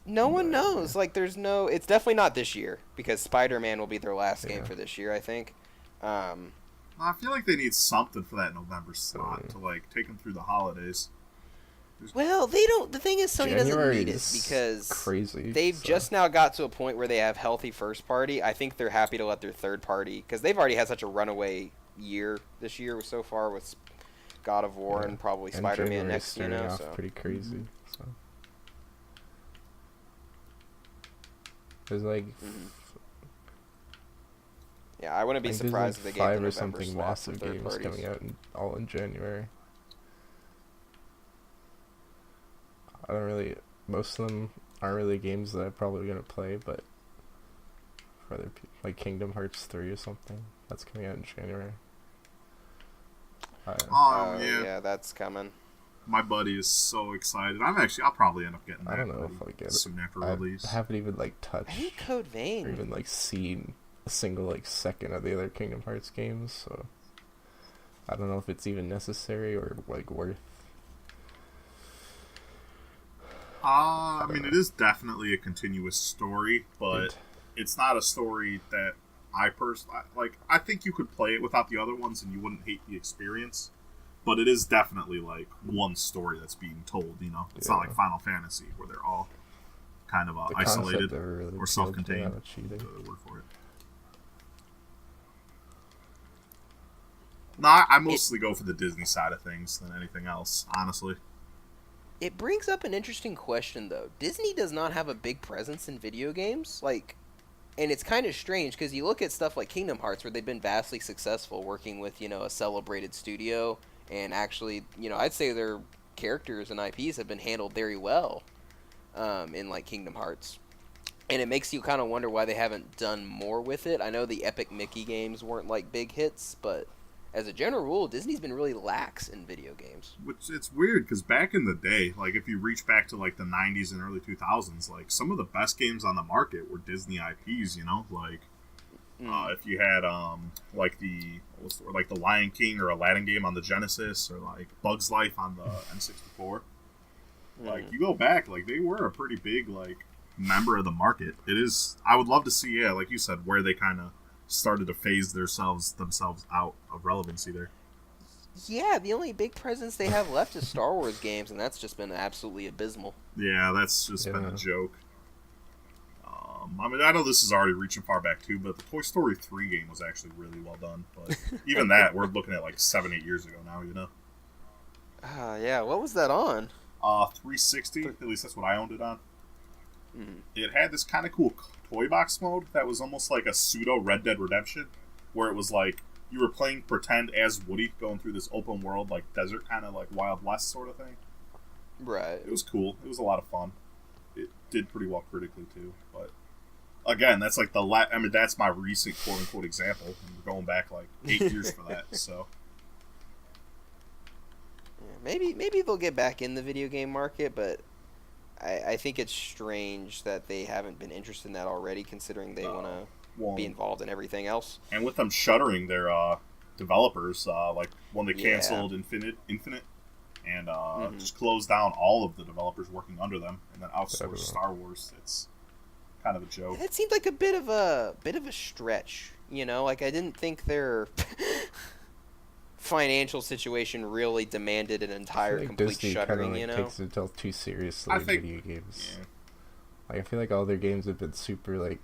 No one knows. Like, there's no... It's definitely not this year, because Spider-Man will be their last game for this year, I think. I feel like they need something for that November slot to, like, take them through the holidays. Well, they don't... The thing is, Sony doesn't need it, because crazy, they've just now got to a point where they have healthy first party. I think they're happy to let their third party... Because they've already had such a runaway year this year so far with God of War and probably Spider-Man next, you know? So pretty crazy, so... There's like... Yeah, I wouldn't be surprised if they gave the 5 or November something slot massive for third games parties. coming out all in January. I don't really... Most of them aren't really games that I'm probably going to play, but... For other people, like Kingdom Hearts 3 or something, that's coming out in January. Yeah, that's coming. My buddy is so excited. I'll probably end up getting that. I don't know if I'll get it. Soon after release. I haven't even like touched... I think Code Vein. Or even like seen a single like second of the other Kingdom Hearts games, so I don't know if it's even necessary or like worth. I mean, it is definitely a continuous story, but it's not a story that I personally like. I think you could play it without the other ones, and you wouldn't hate the experience. But it is definitely like one story that's being told. You know, it's not like Final Fantasy where they're all kind of isolated really or self-contained. Cheating. Word for it. No, I mostly go for the Disney side of things than anything else, honestly. It brings up an interesting question, though. Disney does not have a big presence in video games, like, and it's kind of strange because you look at stuff like Kingdom Hearts, where they've been vastly successful working with, you know, a celebrated studio, and actually, you know, I'd say their characters and IPs have been handled very well in, like, Kingdom Hearts. And it makes you kind of wonder why they haven't done more with it. I know the Epic Mickey games weren't, like, big hits, but as a general rule, Disney's been really lax in video games. Which, it's weird, because back in the day, like, if you reach back to, like, the 90s and early 2000s, like, some of the best games on the market were Disney IPs, you know? Like, if you had, like, the Lion King or Aladdin game on the Genesis, or, like, Bug's Life on the N64. Like, you go back, like, they were a pretty big, like, member of the market. It is... I would love to see, yeah, like you said, where they kind of started to phase themselves out of relevancy there. Yeah, the only big presence they have left is Star Wars games, and that's just been absolutely abysmal. Yeah, that's just been a joke. I mean, I know this is already reaching far back too, but the Toy Story 3 game was actually really well done. But even that, we're looking at like 7-8 years ago now, you know? Yeah, what was that on? 360, at least that's what I owned it on. It had this kind of cool toy box mode that was almost like a pseudo Red Dead Redemption, where it was like you were playing pretend as Woody going through this open world, like desert kind of like Wild West sort of thing. Right. It was cool. It was a lot of fun. It did pretty well critically too, but again, that's like I mean, that's my recent quote unquote example. And we're going back like 8 years for that, so. Yeah, maybe they'll get back in the video game market, but I think it's strange that they haven't been interested in that already, considering they want to be involved in everything else. And with them shuttering their developers, like when they canceled Infinite, and just closed down all of the developers working under them, and then outsourced Star Wars, it's kind of a joke. That seemed like a bit of a stretch, you know. Like I didn't think their financial situation really demanded an I entire feel like complete Disney kind shuttering, of you like know? takes itself too seriously I in think, video games. yeah. Like I feel like all their games have been super like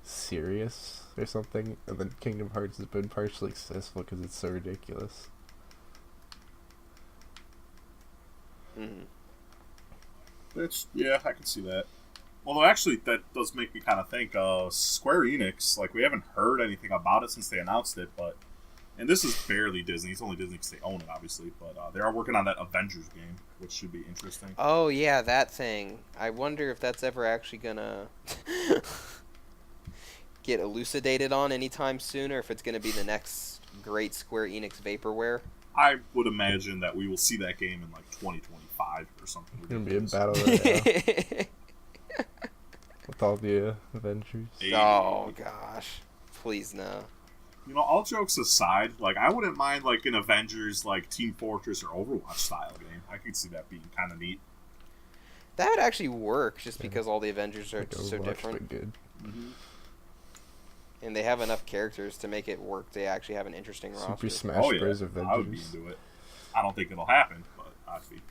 serious or something, and then Kingdom Hearts has been partially successful because it's so ridiculous. Mhm. Yeah, I can see that. Although, actually, that does make me kind of think, Square Enix, like, we haven't heard anything about it since they announced it, but, and this is barely Disney, it's only Disney because they own it, obviously, but they are working on that Avengers game, which should be interesting. Oh, yeah, that thing. I wonder if that's ever actually gonna get elucidated on anytime soon, or if it's gonna be the next great Square Enix vaporware. I would imagine that we will see that game in, like, 2025 or something It's gonna be a ridiculous. battle royale with all the Avengers. Oh, gosh. Please, no. You know, all jokes aside, like, I wouldn't mind, like, an Avengers, like, Team Fortress or Overwatch style game. I could see that being kind of neat. That would actually work, just Yeah. because all the Avengers are Like so Overwatch, different. but good. Mm-hmm. And they have enough characters to make it work. They actually have an interesting Super roster. Smash Oh, yeah, Bros. I would be Avengers. into it. I don't think it'll happen, but I'd be.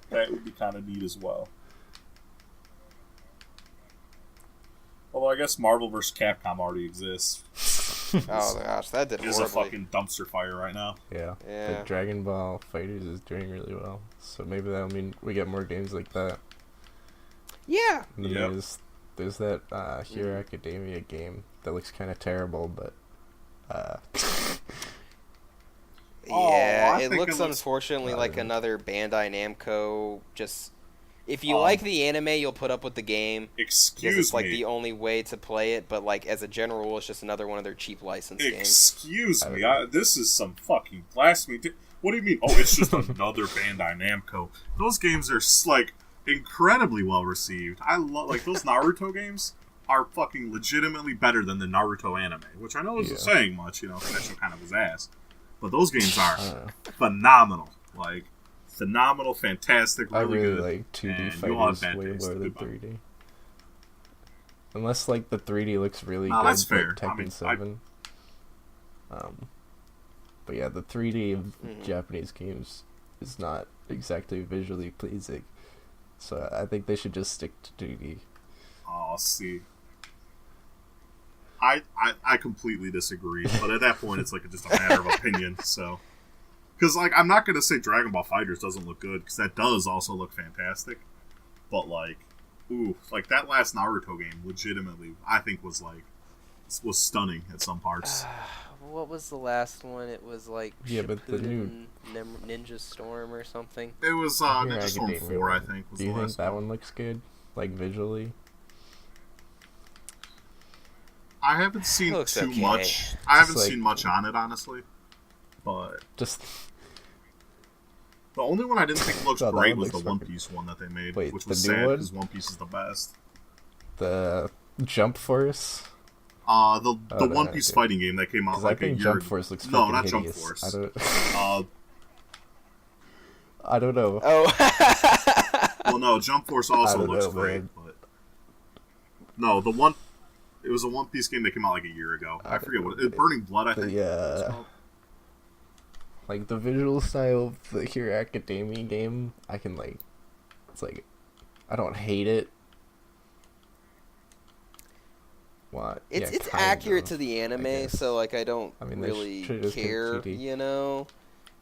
That would be kind of neat as well. Although I guess Marvel vs. Capcom already exists. Oh gosh, that did It is a horribly. fucking dumpster fire right now. Yeah. Yeah. But Dragon Ball Fighters is doing really well. So maybe that'll mean we get more games like that. Yeah. And then Yep. there's that Hero Academia game that looks kind of terrible, but Oh, Yeah, I it think looks it looks- unfortunately like Yeah. another Bandai Namco. Just if you like the anime, you'll put up with the game because Excuse it's like me. the only way to play it. But like as a general rule, it's just another one of their cheap license games. Excuse me. I This is some fucking blasphemy. What do you mean? Oh, it's just another Bandai Namco. Those games are like incredibly well received. I love like those Naruto games are fucking legitimately better than the Naruto anime, which I know isn't Yeah. saying much, you know, because that show kind of was ass. But those games are I don't know. phenomenal. Like phenomenal, fantastic, I really really good. like 2D and you'll have fighters bad way taste. more than Goodbye. 3D. Unless like the 3D looks really No, good, that's fair. like Tekken I mean, 7. But yeah, the 3D of Mhm. Japanese games is not exactly visually pleasing. So I think they should just stick to 2D. Oh, see. I completely disagree, but at that point, it's like just a matter of opinion. So, because like I'm not gonna say Dragon Ball Fighters doesn't look good because that does also look fantastic, but like, ooh, like that last Naruto game, legitimately, I think was stunning at some parts. What was the last one? It was like Yeah, but the new- Shippuden Ninja Storm or something. It was Hero Ninja Storm Academia 4, I one. think. Was Do the you think last that one looks good? Like visually? I haven't seen Looks too okay. much. I haven't like- seen much on it, honestly. But Just the only one I didn't think looked No, that great one was the looks One fucking- Piece one that they made, Wait, which the was new sad one? because One Piece is the best. the Jump Force. The Oh, no, One Piece dude. fighting game that came out Because I like a think year Jump ago. Force looks No, fucking not Jump hideous. Force. I don't. Uh, I don't know. Oh. well, no, Jump Force I also don't looks know, great, man. but no, it was a One Piece game that came out like a year ago. I forget what Burning Blood, I think. it's called. Like the visual style of the Hero Academia game, I can like. It's like, I don't hate it. What? It's Yeah, kind accurate of, to the I anime, guess. so like I don't I mean, they really should've just kept care, 2D. you know.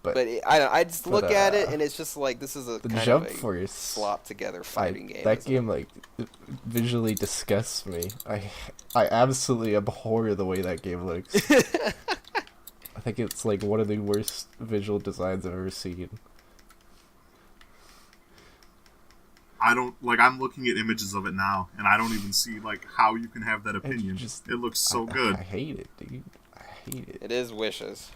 But, But I just but, look at it and it's just like this is a the kind Jump of a Force slop together fighting game. That isn't game like visually disgusts me. I absolutely abhor the way that game looks. it? I think it's like one of the worst visual designs I've ever seen. I don't like. I'm looking at images of it now, and I don't even see like how you can have that opinion. just- It looks so I good. hate it, dude. I hate it. It is wishes.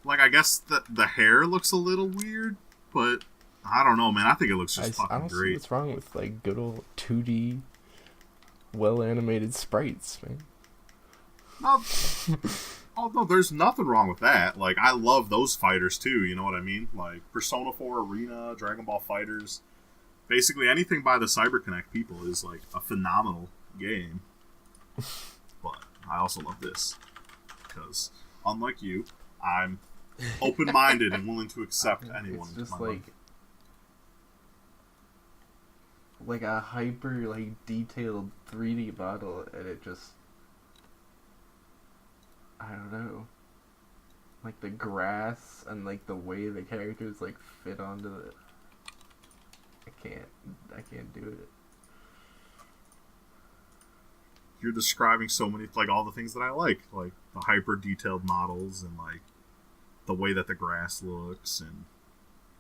Like, I guess the hair looks a little weird, but I don't know, man. I think it looks just I fucking don't see great. what's wrong with like good old 2D, well animated sprites, man. No, oh no, there's nothing wrong with that. Like, I love those fighters too. You know what I mean? Like Persona 4 Arena, Dragon Ball Fighters, basically anything by the CyberConnect people is like a phenomenal game. But I also love this. Because, unlike you, I'm open-minded and willing to accept anyone It's into just my life. like a hyper detailed 3D model, and it just, I don't know, like the grass and like the way the characters like fit onto the. I can't do it. You're describing so many, like, all the things that I like the hyper detailed models and like the way that the grass looks and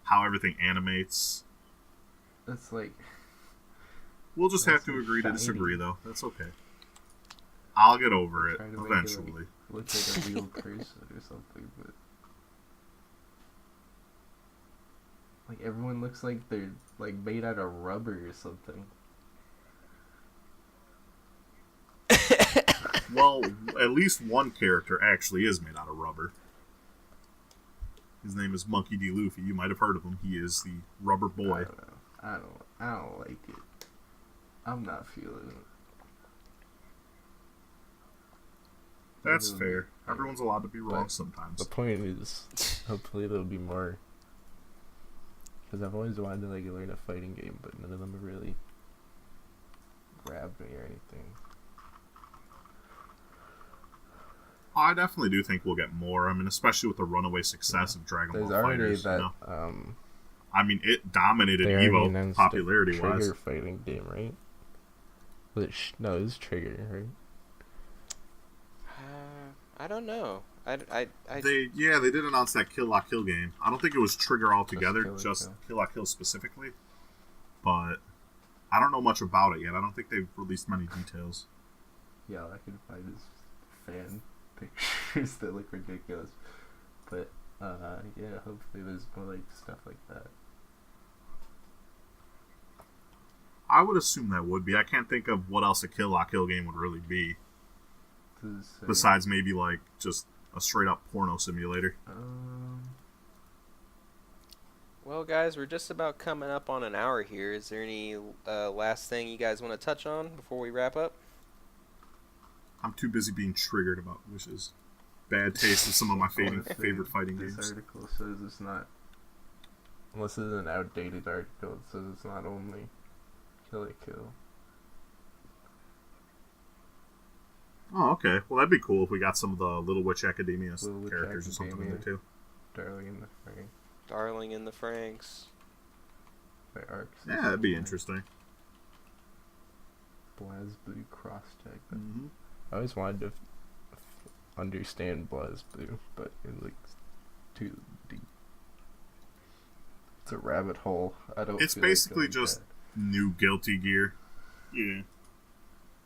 how everything animates. It's like, We'll just have to agree to disagree, though. That's okay. I'll get over it try to make eventually. it look like a real person or something, but like everyone looks like they're like made out of rubber or something. Well, at least one character actually is made out of rubber. His name is Monkey D. Luffy. You might have heard of him. He is the rubber boy. I don't know. I don't like it. I'm not feeling it. That's fair. Everyone's allowed to be wrong sometimes. The point is, hopefully there'll be more. Because I've always wanted to learn a fighting game, but none of them have really grabbed me or anything. I definitely do think we'll get more. I mean, especially with the runaway success of Dragon Ball Fighters. That. I mean, it dominated Evo popularity-wise. Trigger fighting game, right? Was it no, it was Trigger, right? I don't know. They did announce that Kill La Kill game. I don't think it was Trigger altogether, just Kill. Kill La Kill specifically. But I don't know much about it yet. I don't think they've released many details. Yeah, all I can find is fan pictures that look ridiculous. But yeah, hopefully there's more stuff like that. I would assume that would be. I can't think of what else a Kill La Kill game would really be. Besides maybe just a straight up porno simulator. Well, guys, we're just about coming up on an hour here. Is there any last thing you guys want to touch on before we wrap up? I'm too busy being triggered about wishes. Bad taste in some of my favorite fighting games. This article says it's not, unless it's an outdated article, it says it's not only Kill La Kill. Oh, okay. Well, that'd be cool if we got some of the Little Witch Academia characters or something in there, too. Darling in the Franxx. Darling in the Franxx. Yeah, that'd be interesting. BlazBlue cross tag. Mm-hmm. I always wanted to understand BlazBlue, but it looks too deep. It's a rabbit hole. It's basically just new Guilty Gear. Yeah.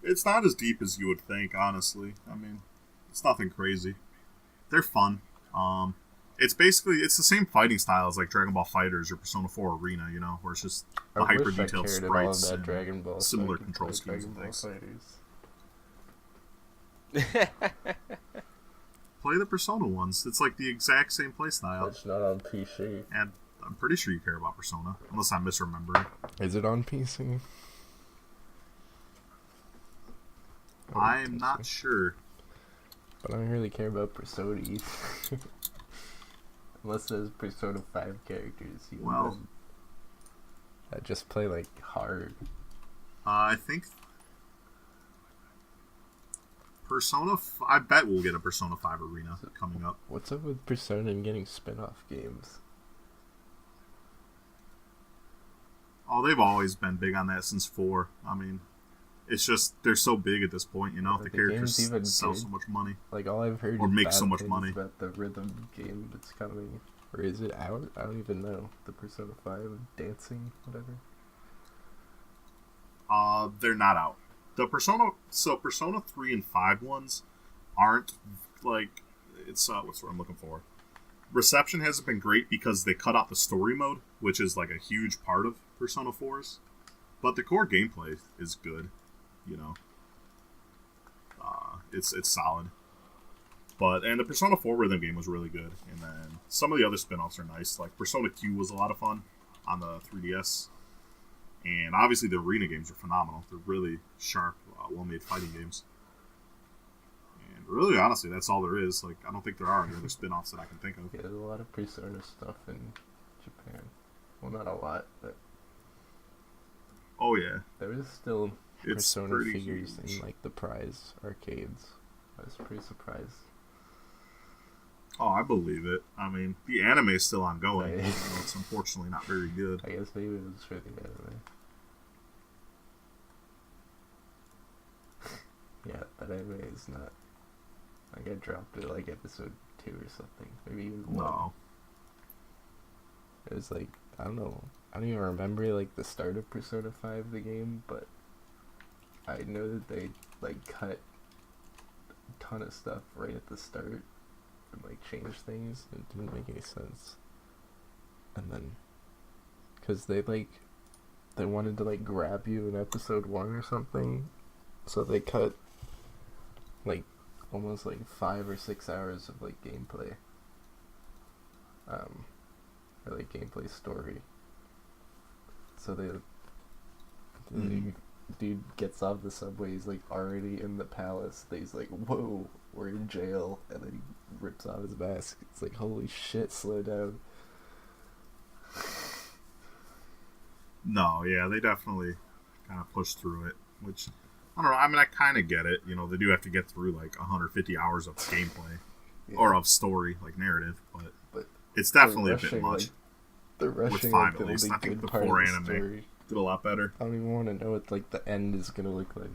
It's not as deep as you would think, honestly. I mean, it's nothing crazy. They're fun. It's the same fighting style as Dragon Ball FighterZ or Persona 4 Arena, where it's just the hyper detailed sprites and Dragon Ball similar control schemes and things. Play the Persona ones. It's the exact same playstyle. It's not on PC. And I'm pretty sure you care about Persona, unless I'm misremembering. Is it on PC? I am not sure. But I don't really care about Persona either. Unless there's Persona 5 characters. I just play hard. I think I bet we'll get a Persona 5 Arena coming up. What's up with Persona and getting spin-off games? Oh, they've always been big on that since 4. I mean, it's just they're so big at this point, the characters sell so much money. All I've heard or is make so much money about the rhythm game that's coming, or is it out? I don't even know. The Persona 5 dancing, whatever. They're not out. The Persona 3 and 5 ones aren't it's what's what I'm looking for. Reception hasn't been great because they cut out the story mode, which is a huge part of Persona 4's. But the core gameplay is good, it's solid. And the Persona 4 rhythm game was really good. And then some of the other spin-offs are nice. Persona Q was a lot of fun on the 3DS. And obviously the Arena games are phenomenal. They're really sharp, well-made fighting games. Really, honestly, that's all there is. Like, I don't think there are any other spin-offs that I can think of. Yeah, there's a lot of Persona stuff in Japan. Well, not a lot, but Oh yeah, there is still it's Persona pretty figures huge. in like the prize arcades. I was pretty surprised. Oh, I believe it. I mean, the anime is still ongoing. Right. You know, it's unfortunately not very good. I guess maybe it was for the anime. Yeah, that anime is not. Like I dropped it like episode 2 or something, maybe even 1. No. It was like I don't know. I don't even remember like the start of Persona 5, the game, but I know that they like cut a ton of stuff right at the start and like changed things. It didn't make any sense. And then, cause they wanted to like grab you in episode 1 or something, so they cut like almost like 5 or 6 hours of like gameplay. Or like gameplay story. So the dude gets off the subway, he's like already in the palace. He's like, whoa, we're in jail, and then he rips off his mask. It's like, holy shit, slow down. No, yeah, they definitely kind of push through it, which, I don't know, I mean, I kind of get it. You know, they do have to get through like 150 hours of gameplay, Yeah. or of story, like narrative, but it's they're definitely a bit rushing, much. like, they're rushing With 5 like, at the least. only I think good the part 4 of the anime story. did a lot better. I don't even want to know what like the end is gonna look like.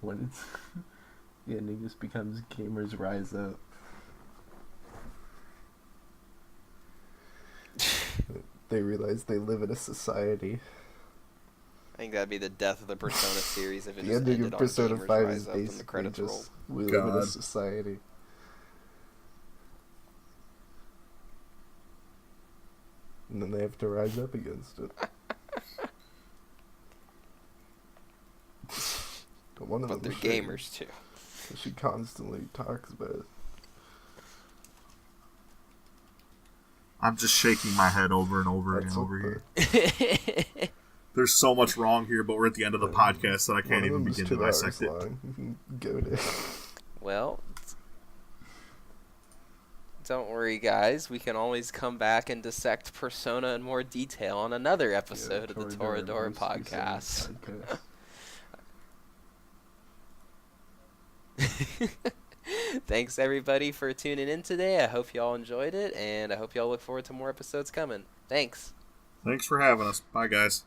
When it's the ending just becomes gamers rise up. They realize they live in a society. I think that'd be the death of the Persona series if it The just ending ended of on Persona Gamers 5 Rise is Up and the basically credits roll. just we live in a God. society. And then they have to rise up against it. But one of But they're them should, gamers too. 'cause she constantly talks about it. I'm just shaking my head over and over That's again over what here. There's so much wrong here, but we're at the end of the podcast that I one can't of even them is begin 2 to hours dissect it. long. You can go to. Well, don't worry, guys. We can always come back and dissect Persona in more detail on another episode of the Toradora podcast. Thanks, everybody, for tuning in today. I hope y'all enjoyed it, and I hope y'all look forward to more episodes coming. Thanks. Thanks for having us. Bye, guys.